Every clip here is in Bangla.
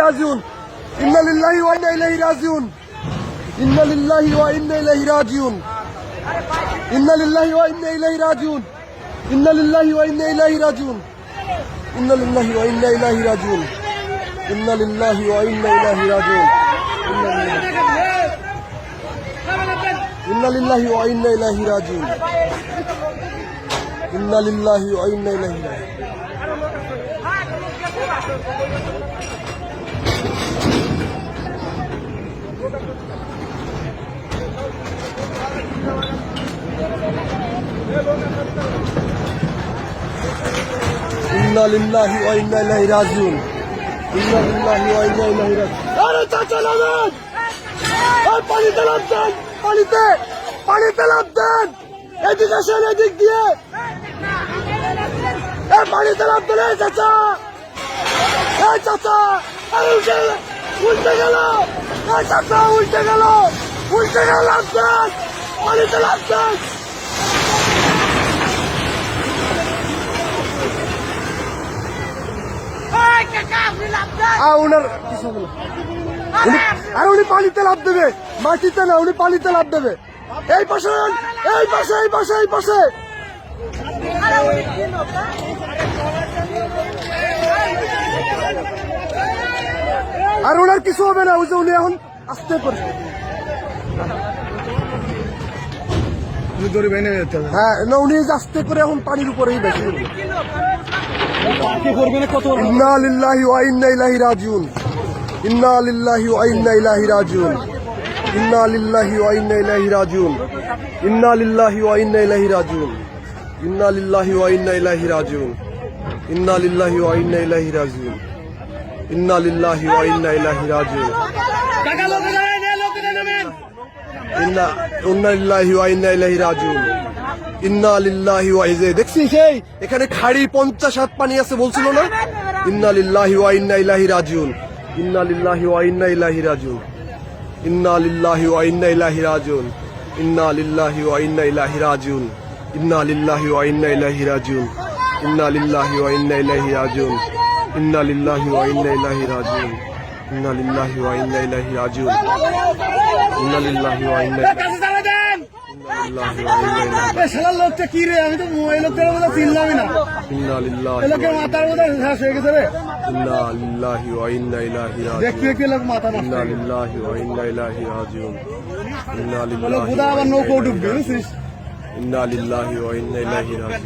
রাজিউন ইন্না লিল্লাহি ওয়া ইন্না ইলাইহি রাজিউন ইন্না লিল্লাহি ওয়া ইন্না ইলাইহি রাজিউন ইন্না লিল্লাহি ওয়া ইন্না ইলাইহি রাজিউন ইন্না লিল্লাহি ওয়া ইন্না ইলাইহি রাজিউন ইন্না লিল্লাহি ওয়া ইন্না ইলাইহি রাজিউন ইন্না লিল্লাহি ওয়া ইন্না ইলাইহি রাজিউন ইন্না লিল্লাহি ওয়া ইন্না ইলাইহি রাজিউন ইন্না লিল্লাহি ওয়া ইন্না ইলাইহি রাজিউন ইন্না লিল্লাহি ওয়া ইন্না ইলাইহি রাজিউন ইন্না লিল্লাহি ওয়া ইন্না ইলাইহি রাজিউন আরে চাচা নামেন আর পানিতে লাফ দেন পানিতে লাফ দেন এদিকে আসেন এদিক দিয়ে এই পানিতে লাফ দেন এই চাচা আরে উল্টে গেল এই চাচা উল্টে গেল লাফ দেন পানিতে লাফ দেন উনি পানিতে লাফ দেবে মাটিতে না উনি পানিতে লাফ দেবে এই পাশে আর ওনার কিছু হবে না ওই যে উনি এখন আসতে পারে হ্যাঁ না উনি আস্তে করে এখন পানির উপরেই বেশি ইন্না লিল্লাহি ওয়া ইন্না ইলাইহি রাজিউন ইন্না লিল্লাহি ওয়া ইন্না ইলাইহি রাজিউন ইন্না লিল্লাহি ওয়া ইন্না ইলাইহি রাজিউন ইন্না লিল্লাহি ওয়া ইন্না ইলাইহি রাজিউন ইন্না লিল্লাহি ওয়া ইন্না ইলাইহি রাজিউন ইন্না লিল্লাহি ওয়া ইন্না ইলাইহি রাজিউন ইন্না লিল্লাহি ওয়া ইন্না ইলাইহি রাজিউন ইন্না লিল্লাহি ওয়া ইন্না ইলাইহি রাজিউন ইন্না লিল্লাহি ওয়া দেখছিস এই এখানে খাড়ি 50 হাত পানি আছে বলছিল না ইন্না লিল্লাহি ওয়া ইন্না ইলাইহি রাজিউন ইন্না লিল্লাহি ওয়া ইন্না ইলাইহি রাজিউন ইন্না লিল্লাহি ওয়া ইন্না ইলাইহি রাজিউন ইন্না লিল্লাহি ওয়া ইন্না ইলাইহি রাজিউন ইন্না লিল্লাহি ওয়া ইন্না ইলাইহি রাজিউন ইন্না লিল্লাহি ওয়া ইন্না ইলাইহি রাজিউন ইন্না লিল্লাহি ওয়া ইন্না ইলাইহি রাজিউন ইন্না লিল্লাহি ওয়া ইন্না ইলাইহি রাজিউন ইন্না লিল্লাহি ওয়া ইন্না লোকটা কি রে আমি তো মোবাইল লোকটার মধ্যে চিনলামই না ইন্না লিল্লাহি লোকের মাথার মধ্যে শেষ হয়ে গেছে রে ইন্না লিল্লাহি ওয়া ইন্না ইলাইহি রাজিউন দেখতে লোক মাথা নষ্ট ইন্না লিল্লাহি ওয়া ইন্না ইলাইহি রাজিউন ইন্না লিল্লাহি বুদা আবার নৌকো ডুববে বুঝছিস ইন্না লিল্লাহি ওয়া ইন্না ইলাইহি রাজিউন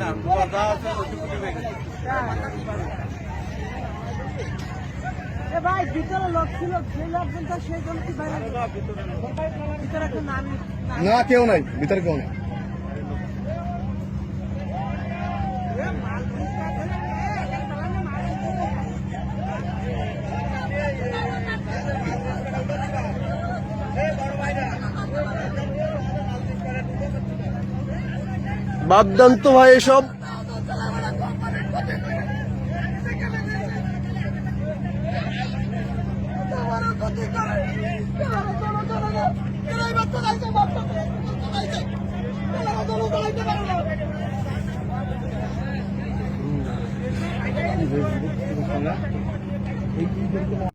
এ ভাই ভিতরে লোক ছিল সেই লোকটা সেই জন্য কি বাইরে ভিতরে কেউ না কেউ নাই ভিতরে কেউ নাই বাদ দেন তো ভাই এসব